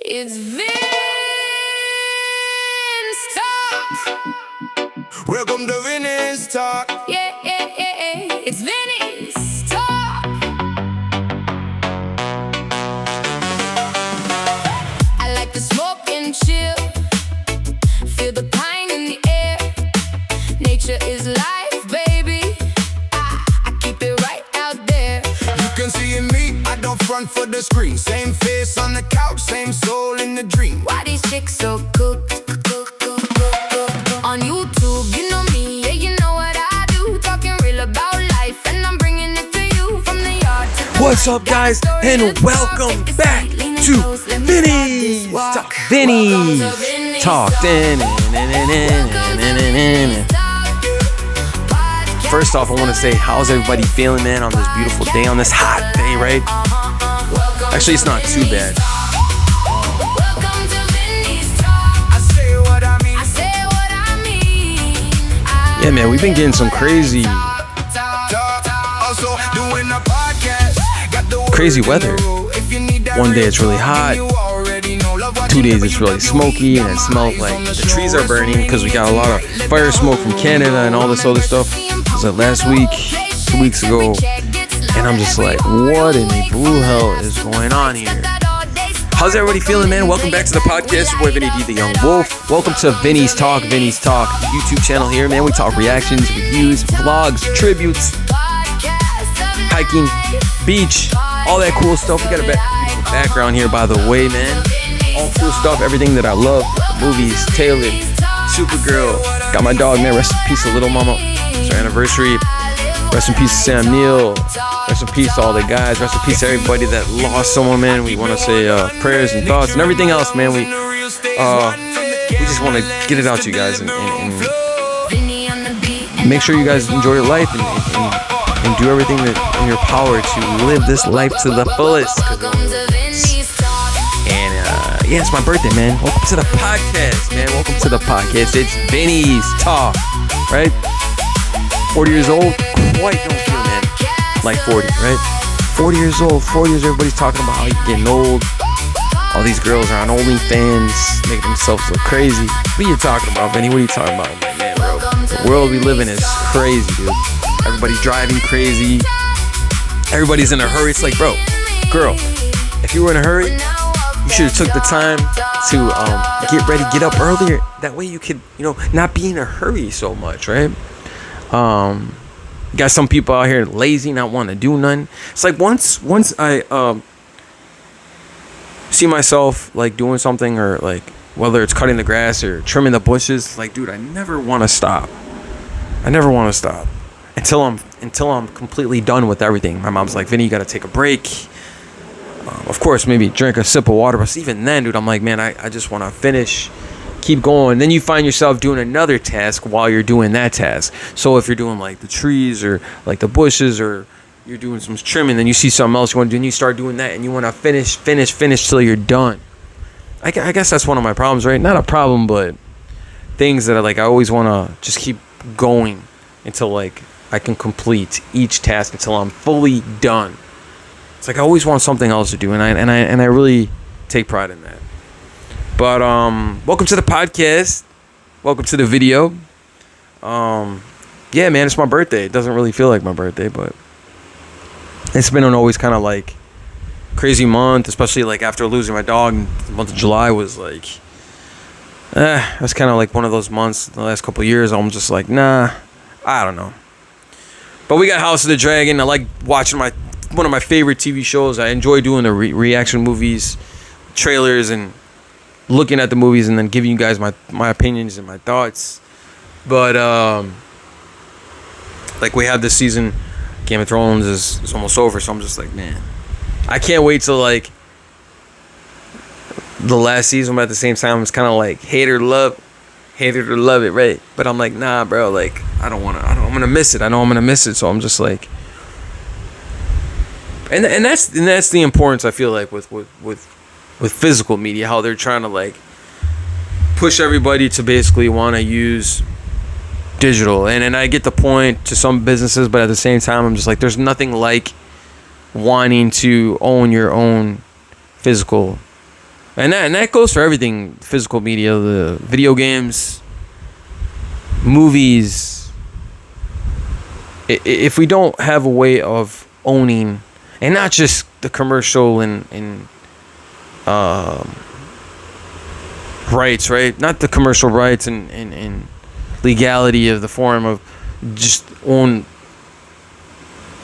It's Vinnies Talk. Welcome to Vinnies Talk. Yeah. It's Vinnies Talk. I like to smoke and chill. Feel the pine in the air. Nature is life, baby. I keep it right out there. You can see in me, I don't front for the screen. Same face on the couch, same soul in the dream. Why these chicks so cool? On YouTube, you know me, yeah, you know what I do. Talking real about life, and I'm bringing it to you from the yard to the What's up, guys, and welcome back to Vinnies Talk. Vinnies Talk. First off, I want to say, how's everybody feeling, man, on this beautiful day, on this hot day, right? Actually, it's not too bad. Yeah, man, we've been getting some crazy weather. One day it's really hot, 2 days it's really smoky, and it smells like the trees are burning because we got a lot of fire smoke from Canada and all this other stuff. It was like last week, 2 weeks ago, and I'm just like, what in the blue hell is going on here? How's everybody feeling, man? Welcome back to the podcast. Your boy Vinny D, the Young Wolf. Welcome to Vinnies Talk, YouTube channel here, man. We talk reactions, reviews, vlogs, tributes, hiking, beach, all that cool stuff. We got a beautiful background here, by the way, man. All cool stuff, everything that I love. Movies, Taylor, Supergirl. Got my dog, man. Rest in peace to Little Mama. It's our anniversary. Rest in peace to Sam Neill. Rest in peace to all the guys. Rest in peace to everybody that lost someone, man. We want to say prayers and thoughts and everything else, man. We just want to get it out to you guys and make sure you guys enjoy your life and do everything that in your power to live this life to the fullest. And yeah, it's my birthday, man. Welcome to the podcast, man. Welcome to the podcast. It's Vinnies Talk, right? 40 years old, quite don't feel, man, like 40, right? 40 years old, 40 years, everybody's talking about how you're getting old. All these girls are on OnlyFans, making themselves look crazy. What are you talking about, Vinny? What are you talking about? I'm like, man, bro, the world we live in is crazy, dude. Everybody's driving crazy. Everybody's in a hurry. It's like, bro, girl, if you were in a hurry, you should have took the time to get ready, get up earlier. That way you could, not be in a hurry so much, right? You got some people out here lazy, not wanting to do nothing. It's like once I see myself like doing something, or like whether it's cutting the grass or trimming the bushes, like, dude, I never want to stop. I never want to stop until I'm completely done with everything. My mom's like, Vinny, you got to take a break. Of course, maybe drink a sip of water, but even then, dude, I'm like, man, I just want to finish. Keep going. Then you find yourself doing another task while you're doing that task. So if you're doing like the trees or like the bushes, or you're doing some trimming, then you see something else you want to do and you start doing that, and you want to finish till you're done. I guess that's one of my problems, right? Not a problem, but things that I always want to just keep going until like I can complete each task until I'm fully done. It's like I always want something else to do, and I really take pride in that. But welcome to the podcast. Welcome to the video. Yeah, man, it's my birthday. It doesn't really feel like my birthday, but it's been an always kind of like crazy month, especially like after losing my dog. The month of July was like, that's kind of like one of those months in the last couple of years. I'm just like, nah, I don't know. But we got House of the Dragon. I like watching one of my favorite TV shows. I enjoy doing the reaction movies, trailers, and looking at the movies and then giving you guys my opinions and my thoughts. But like we have this season, Game of Thrones is almost over, so I'm just like, man, I can't wait till like the last season, but at the same time it's kind of like hate it or love it, right? But I'm like, nah, bro, like I'm gonna miss it. I know I'm gonna miss it, so I'm just like, and that's the importance I feel like with physical media, how they're trying to like push everybody to basically want to use digital. And I get the point to some businesses, but at the same time, I'm just like, there's nothing like wanting to own your own physical And that goes for everything: physical media, the video games, movies. If we don't have a way of owning, and not just the commercial and rights, right? Not the commercial rights and legality of the form of just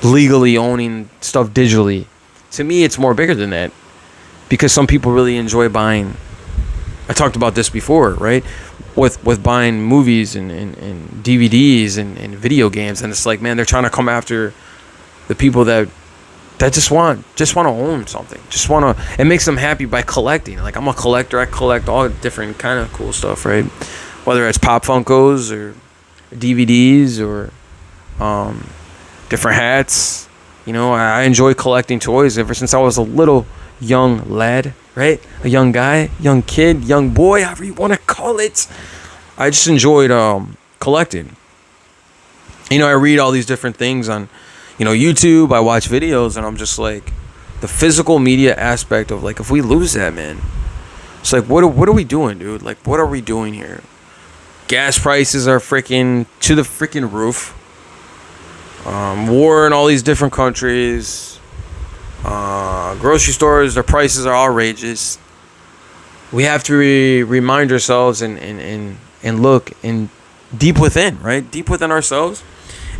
legally owning stuff digitally. To me, it's more bigger than that, because some people really enjoy buying. I talked about this before, right? With buying movies and DVDs and video games, and it's like, man, they're trying to come after the people that just want to own something. It makes them happy by collecting. Like, I'm a collector. I collect all different kind of cool stuff, right? Whether it's Pop Funkos or DVDs or different hats. You know, I enjoy collecting toys ever since I was a little young lad, right? A young guy, young kid, young boy, however you want to call it. I just enjoyed collecting. You know, I read all these different things on, YouTube. I watch videos, and I'm just like, the physical media aspect of, like, if we lose that, man, it's like, what are we doing, dude? Like, what are we doing here? Gas prices are freaking to the freaking roof. War in all these different countries. Grocery stores, their prices are outrageous. We have to remind ourselves and look in deep within, right? Deep within ourselves,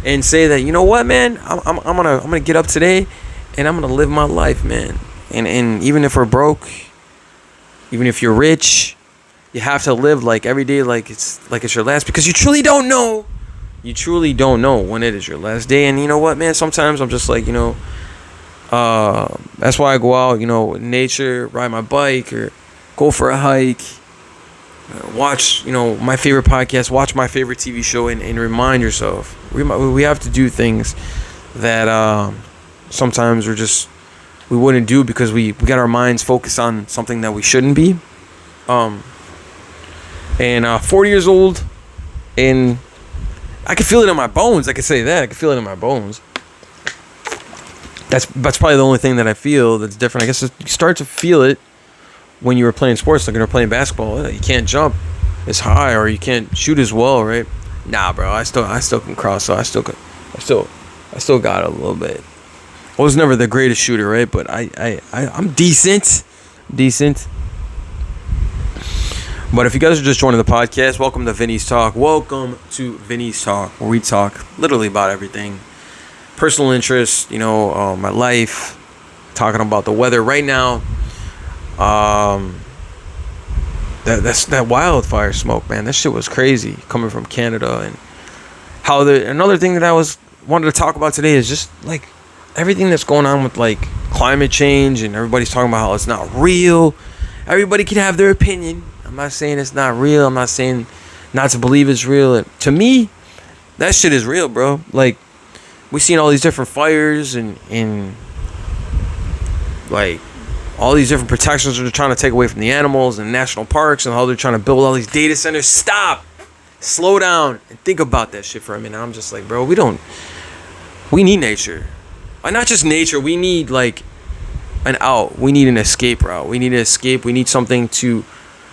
and say that, you know what, man, I'm gonna get up today, and I'm gonna live my life, man. And even if we're broke, even if you're rich, you have to live like every day like it's your last, because you truly don't know. You truly don't know when it is your last day. And you know what, man? Sometimes I'm just like, that's why I go out, in nature, ride my bike, or go for a hike, watch, my favorite podcast, watch my favorite TV show, and remind yourself. We have to do things that sometimes we wouldn't do, because we got our minds focused on something that we shouldn't be. And 40 years old, and I can feel it in my bones. I can say that. I can feel it in my bones. That's probably the only thing that I feel that's different. I guess you start to feel it when you were playing sports, like when you're playing basketball. You can't jump as high, or you can't shoot as well, right? Nah, bro. I still can cross, so I still got it a little bit. I was never the greatest shooter, right? But I'm decent. But if you guys are just joining the podcast, welcome to Vinnies Talk. Welcome to Vinnies Talk, where we talk literally about everything. Personal interest, my life, talking about the weather right now. That wildfire smoke, man. That shit was crazy coming from Canada. And how another thing that I wanted to talk about today is just like everything that's going on with like climate change, and everybody's talking about how it's not real. Everybody can have their opinion. I'm not saying it's not real. I'm not saying not to believe it's real. To me, that shit is real, bro. Like, we've seen all these different fires and like all these different protections they're trying to take away from the animals and national parks, and how they're trying to build all these data centers. Stop. Slow down and think about that shit for a minute. I'm just like, bro, we need nature. And not just nature. We need like an out. We need an escape route. We need an escape. We need something to...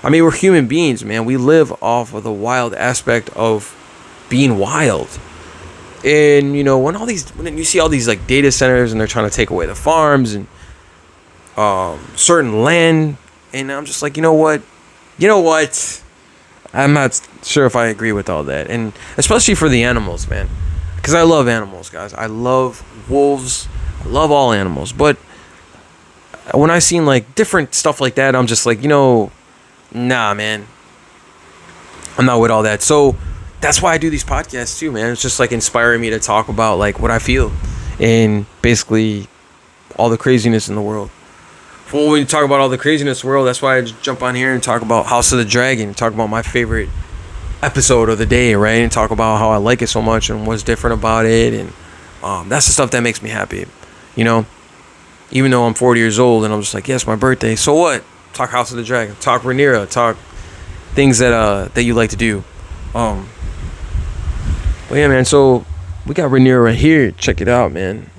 we're human beings, man. We live off of the wild aspect of being wild. And, when you see all these like data centers, and they're trying to take away the farms and certain land, and I'm just like, you know what? I'm not sure if I agree with all that. And especially for the animals, man. Because I love animals, guys. I love wolves. I love all animals. But when I seen like different stuff like that, I'm just like, nah, man. I'm not with all that. So that's why I do these podcasts too, man. It's just like inspiring me to talk about like what I feel and basically all the craziness in the world. Well, when you talk about all the craziness in the world, that's why I just jump on here and talk about House of the Dragon, talk about my favorite episode of the day, right? And talk about how I like it so much and what's different about it. And that's the stuff that makes me happy, even though I'm 40 years old and I'm just like, yes, my birthday. So what? Talk House of the Dragon, talk Rhaenyra, talk things that you like to do. But yeah, man, so we got Rhaenyra right here. Check it out, man.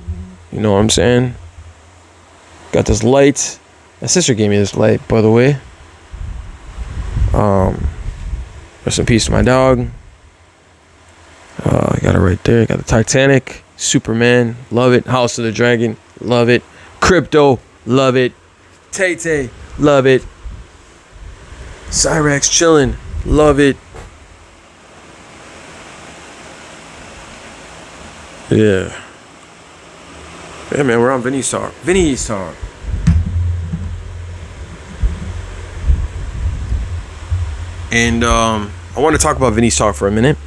You know what I'm saying? Got this light. My sister gave me this light, by the way. Rest in peace to my dog. I got it right there. Got the Titanic, Superman, love it. House of the Dragon, love it. Crypto, love it. Tay-Tay, love it. Cyrax chillin', love it. Yeah. Yeah, man, we're on Vinnies Talk. Vinnies Talk. And I want to talk about Vinnies Talk for a minute.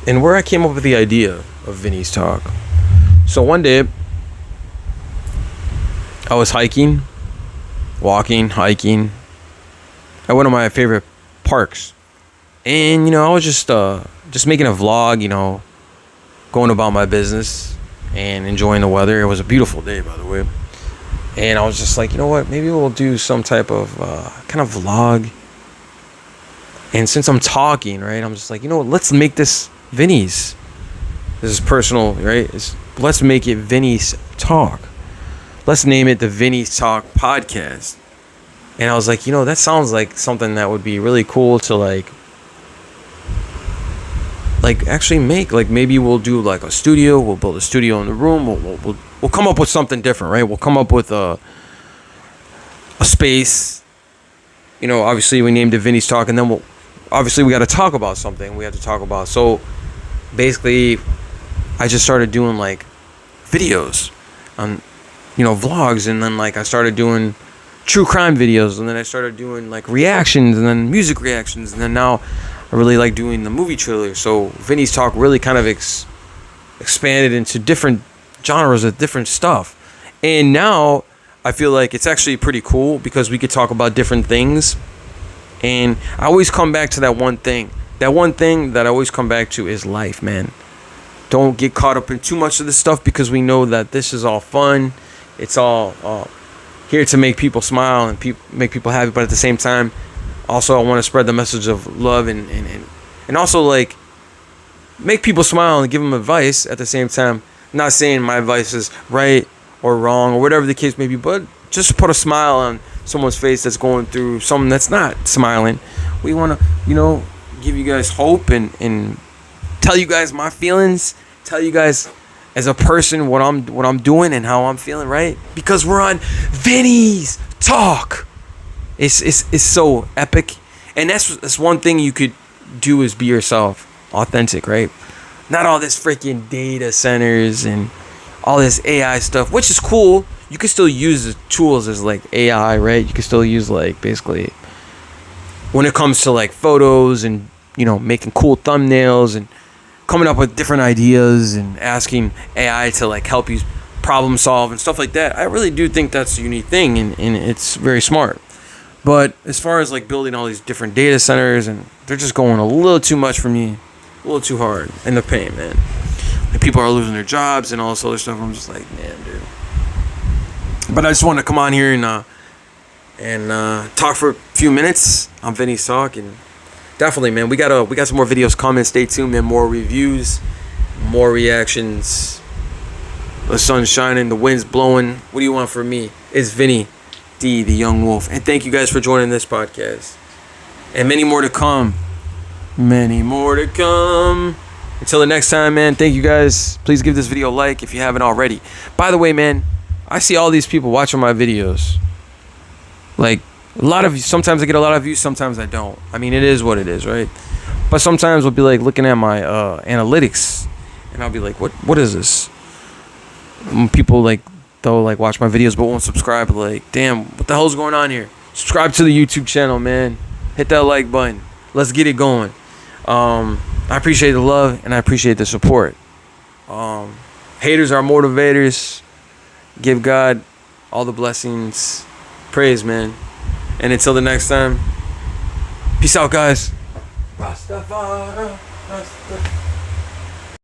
And where I came up with the idea of Vinnies Talk. So one day, I was hiking, walking, hiking at one of my favorite parks. And, you know, I was just making a vlog, you know, going about my business and enjoying the weather. It was a beautiful day, by the way. And I was just like, you know what, maybe we'll do some type of kind of vlog. And since I'm talking, right, I'm just like, you know what, let's make this Vinnies. This is personal, right? Let's make it Vinnies Talk. Let's name it the Vinnies Talk Podcast. And I was like, you know, that sounds like something that would be really cool to like actually make. Like maybe we'll do like a studio. We'll build a studio in the room. We'll come up with something different, right? We'll come up with a space. You know, obviously we named it Vinnies Talk, and then we got to talk about something. We have to talk about. So basically, I just started doing like videos on, you know, vlogs, and then like I started doing true crime videos, and then I started doing like reactions, and then music reactions, and then now I really like doing the movie trailers. So Vinnies Talk really kind of expanded into different genres of different stuff, and now I feel like it's actually pretty cool because we could talk about different things. And I always come back to that one thing. That one thing that I always come back to is life, man. Don't get caught up in too much of this stuff, because we know that this is all fun. It's all here to make people smile and make people happy. But at the same time, also I want to spread the message of love and also like make people smile and give them advice at the same time. Not saying my advice is right or wrong or whatever the case may be, but just put a smile on someone's face that's going through something that's not smiling. We want to, you know, give you guys hope and tell you guys my feelings, tell you guys as a person what I'm doing and how I'm feeling, right? Because we're on Vinnies Talk. It's so epic, and that's one thing you could do is be yourself, authentic, right? Not all this freaking data centers and all this AI stuff, which is cool. You can still use the tools as like AI, right? You can still use like basically when it comes to like photos and, you know, making cool thumbnails and coming up with different ideas and asking AI to like help you problem solve and stuff like that. I really do think that's a unique thing, and it's very smart. But as far as like building all these different data centers, and they're just going a little too much for me, a little too hard in the pain, man. Like people are losing their jobs and all this other stuff. I'm just like, man, dude. But I just want to come on here and talk for a few minutes on Vinnies Talk, and definitely, man, we got some more videos coming. Stay tuned, man. More reviews, more reactions. The sun's shining, the wind's blowing. What do you want from me? It's Vinny D, the Young Wolf, and thank you guys for joining this podcast, and many more to come. Many more to come. Until the next time, man. Thank you guys. Please give this video a like if you haven't already. By the way, man, I see all these people watching my videos. Like, a lot of, sometimes I get a lot of views, sometimes I don't. I mean, it is what it is, right? But sometimes I'll be like looking at my analytics, and I'll be like, what is this? People like, they'll like watch my videos but won't subscribe. Like, damn, what the hell's going on here? Subscribe to the YouTube channel, man. Hit that like button. Let's get it going. I appreciate the love and I appreciate the support. Haters are motivators. Give God all the blessings. Praise, man. And until the next time, peace out, guys. Rastafari, Rastafari.